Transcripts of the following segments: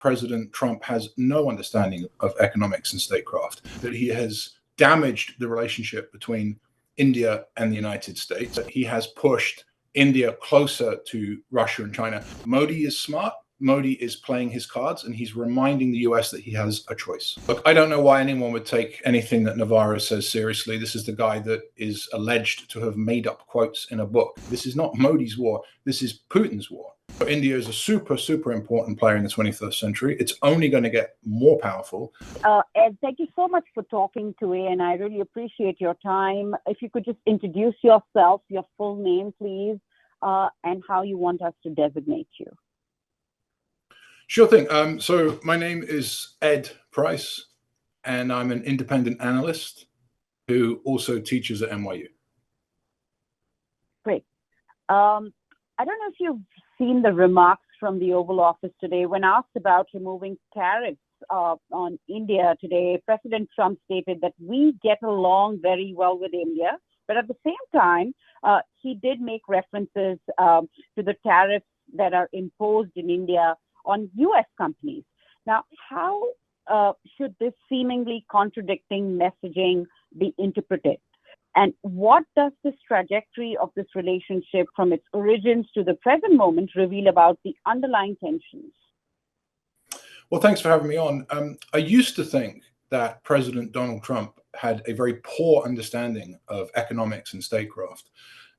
President Trump has no understanding of economics and statecraft, that he has damaged the relationship between India and the United States, that he has pushed India closer to Russia and China. Modi is smart. Modi is playing his cards, and he's reminding the US that he has a choice. Look, I don't know why anyone would take anything that Navarro says seriously. This is the guy that is alleged to have made up quotes in a book. This is not Modi's war. This is Putin's war. India is a super, super important player in the 21st century. It's only going to get more powerful. Ed, thank you so much for talking today, and I really appreciate your time. If you could just introduce yourself, your full name, please, and how you want us to designate you. Sure thing. So my name is Ed Price, and I'm an independent analyst who also teaches at NYU. Great. I don't know if you've seen the remarks from the Oval Office today. When asked about removing tariffs on India today, President Trump stated that we get along very well with India, but at the same time, he did make references to the tariffs that are imposed in India on U.S. companies. Now, how should this seemingly contradicting messaging be interpreted? And what does this trajectory of this relationship from its origins to the present moment reveal about the underlying tensions? Well, thanks for having me on. I used to think that President Donald Trump had a very poor understanding of economics and statecraft.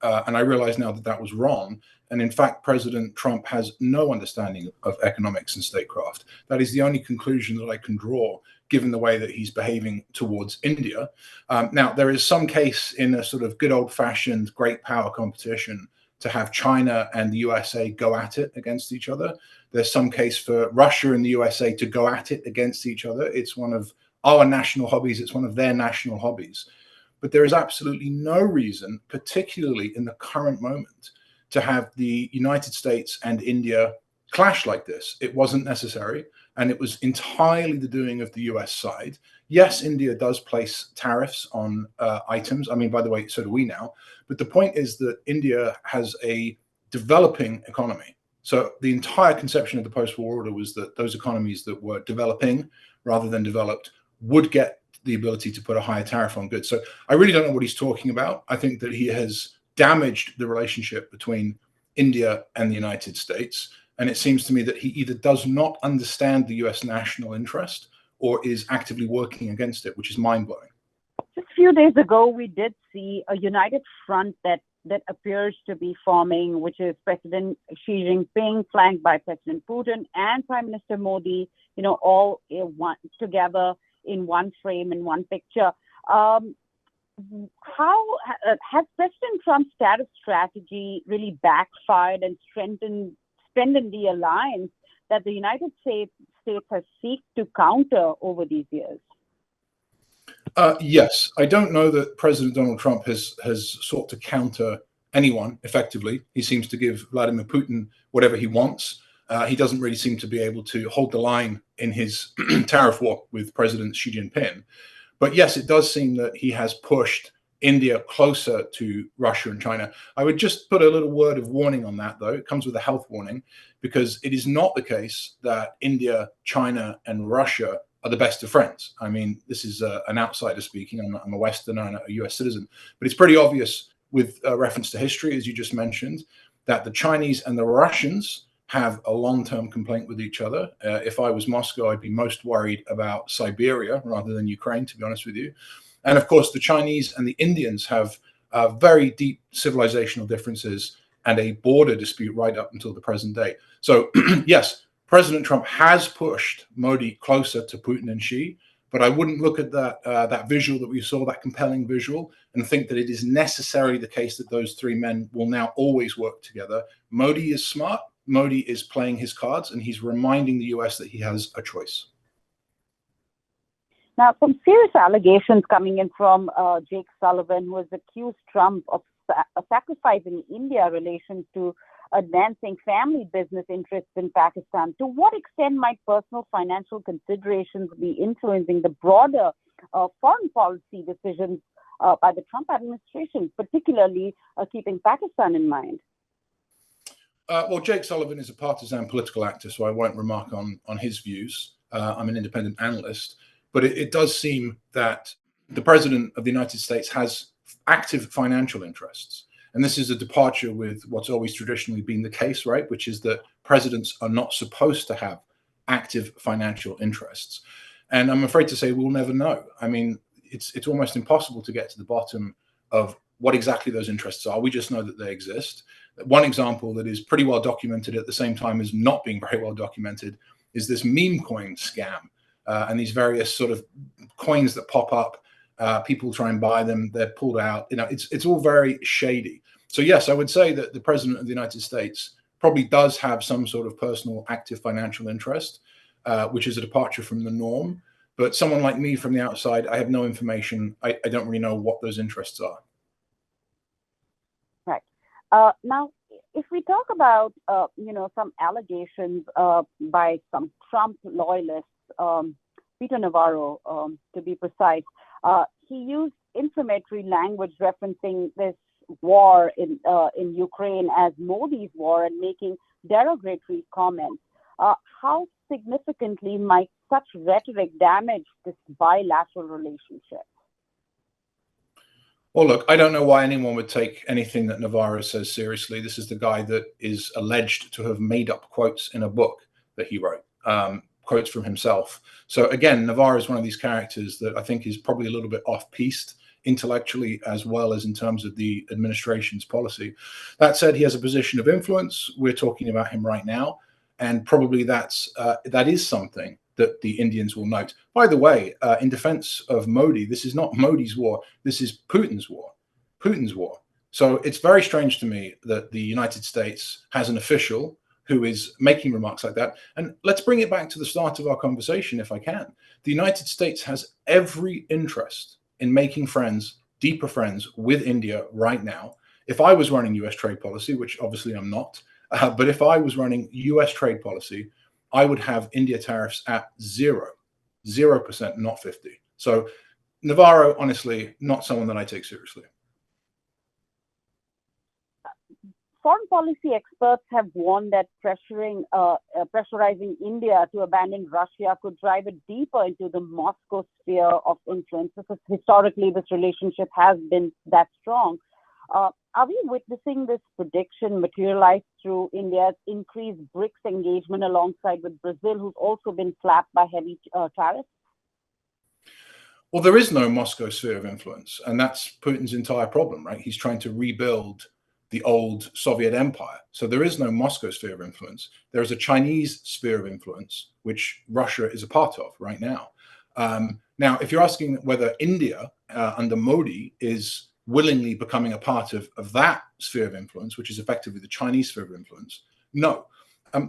And I realize now that that was wrong. And in fact, President Trump has no understanding of economics and statecraft. That is the only conclusion that I can draw, given the way that he's behaving towards India. Now, there is some case in a sort of good old-fashioned great power competition to have China and the USA go at it against each other. There's some case for Russia and the USA to go at it against each other. It's one of our national hobbies. It's one of their national hobbies. But there is absolutely no reason, particularly in the current moment, to have the United States and India clash like this. It wasn't necessary, and it was entirely the doing of the US side. Yes, India does place tariffs on items. I mean, by the way, so do we now. But the point is that India has a developing economy. So the entire conception of the post-war order was that those economies that were developing rather than developed would get the ability to put a higher tariff on goods. So I really don't know what he's talking about. I think that he has damaged the relationship between India and the United States. And it seems to me that he either does not understand the US national interest or is actively working against it, which is mind-blowing. Just a few days ago, we did see a united front that appears to be forming, which is President Xi Jinping, flanked by President Putin and Prime Minister Modi, all together in one frame, in one picture. How has President Trump's tariff strategy really backfired and strengthened the alliance that the United States has sought to counter over these years? Yes, I don't know that President Donald Trump has sought to counter anyone effectively. He seems to give Vladimir Putin whatever he wants. He doesn't really seem to be able to hold the line in his tariff war with President Xi Jinping. But yes, it does seem that he has pushed India closer to Russia and China. I would just put a little word of warning on that, though. It comes with a health warning, because it is not the case that India, China, and Russia are the best of friends. I mean, this is an outsider speaking. I'm a Westerner and a US citizen. But it's pretty obvious with reference to history, as you just mentioned, that the Chinese and the Russians have a long-term complaint with each other. If I was Moscow, I'd be most worried about Siberia rather than Ukraine, to be honest with you. And of course, the Chinese and the Indians have very deep civilizational differences and a border dispute right up until the present day. So yes, President Trump has pushed Modi closer to Putin and Xi, but I wouldn't look at that visual that we saw, that compelling visual, and think that it is necessarily the case that those three men will now always work together. Modi is smart. Modi is playing his cards, and he's reminding the US that he has a choice. Now, some serious allegations coming in from Jake Sullivan, who has accused Trump of sacrificing India relations to advancing family business interests in Pakistan. To what extent might personal financial considerations be influencing the broader foreign policy decisions by the Trump administration, particularly keeping Pakistan in mind? Well, Jake Sullivan is a partisan political actor, so I won't remark on his views. I'm an independent analyst, but it does seem that the president of the United States has active financial interests. And this is a departure with what's always traditionally been the case, right? Which is that presidents are not supposed to have active financial interests. And I'm afraid to say we'll never know. I mean, it's almost impossible to get to the bottom of what exactly those interests are. We just know that they exist. One example that is pretty well documented at the same time as not being very well documented is this meme coin scam, and these various sort of coins that pop up. People try and buy them, they're pulled out. It's all very shady. So yes, I would say that the president of the United States probably does have some sort of personal active financial interest, which is a departure from the norm. But someone like me from the outside, I have no information. I don't really know what those interests are. Right. Now, if we talk about, some allegations by some Trump loyalists, Peter Navarro, to be precise, he used inflammatory language referencing this war in Ukraine as Modi's war and making derogatory comments. How significantly might such rhetoric damage this bilateral relationship? Well, look, I don't know why anyone would take anything that Navarro says seriously. This is the guy that is alleged to have made up quotes in a book that he wrote, quotes from himself. So again, Navarro is one of these characters that I think is probably a little bit off-piste intellectually as well as in terms of the administration's policy. That said, he has a position of influence. We're talking about him right now, and probably that is something that the Indians will note. By the way, in defense of Modi, this is not Modi's war. This is Putin's war. Putin's war. So it's very strange to me that the United States has an official who is making remarks like that. And let's bring it back to the start of our conversation, if I can. The United States has every interest in making friends, deeper friends with India right now. If I was running US trade policy, which obviously I'm not, but if I was running US trade policy, I would have India tariffs at 0%, not 50. So Navarro, honestly, not someone that I take seriously. Foreign policy experts have warned that pressurizing India to abandon Russia could drive it deeper into the Moscow sphere of influence, because historically this relationship has been that strong. Are we witnessing this prediction materialize through India's increased BRICS engagement alongside with Brazil, who's also been slapped by heavy tariffs? Well, there is no Moscow sphere of influence, and that's Putin's entire problem, right? He's trying to rebuild the old Soviet empire. So there is no Moscow sphere of influence. There is a Chinese sphere of influence, which Russia is a part of right now. Now, if you're asking whether India under Modi is willingly becoming a part of that sphere of influence, which is effectively the Chinese sphere of influence, no.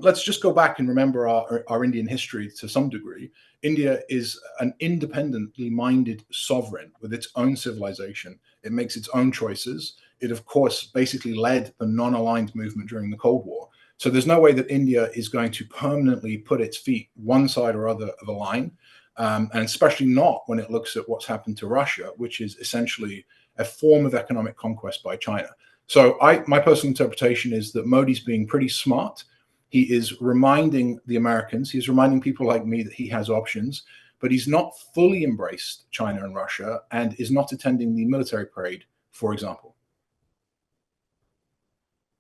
Let's just go back and remember our Indian history to some degree. India is an independently minded sovereign with its own civilization. It makes its own choices. It, of course, basically led the non-aligned movement during the Cold War. So there's no way that India is going to permanently put its feet one side or other of a line, and especially not when it looks at what's happened to Russia, which is essentially a form of economic conquest by China. So my personal interpretation is that Modi's being pretty smart. He is reminding the Americans, he's reminding people like me that he has options, but he's not fully embraced China and Russia and is not attending the military parade, for example.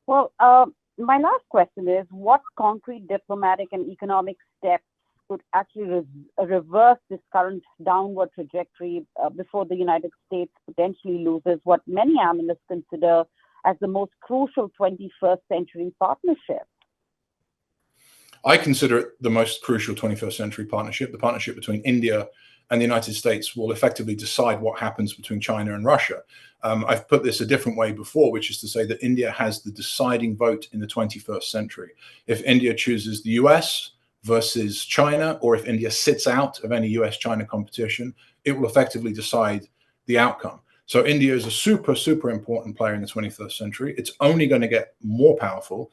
Well, my last question is, what concrete diplomatic and economic steps could actually reverse this current downward trajectory before the United States potentially loses what many analysts consider as the most crucial 21st century partnership? I consider it the most crucial 21st century partnership. The partnership between India and the United States will effectively decide what happens between China and Russia. I've put this a different way before, which is to say that India has the deciding vote in the 21st century. If India chooses the US versus China, or if India sits out of any US-China competition, it will effectively decide the outcome. So India is a super, super important player in the 21st century. It's only going to get more powerful.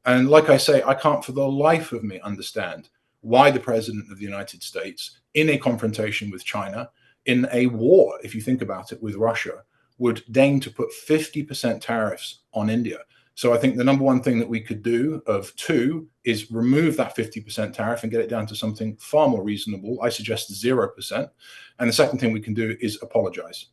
And like I say, I can't for the life of me understand why the president of the United States, in a confrontation with China, in a war, if you think about it, with Russia, would deign to put 50% tariffs on India. So I think the number one thing that we could do of two is remove that 50% tariff and get it down to something far more reasonable. I suggest 0%. And the second thing we can do is apologize.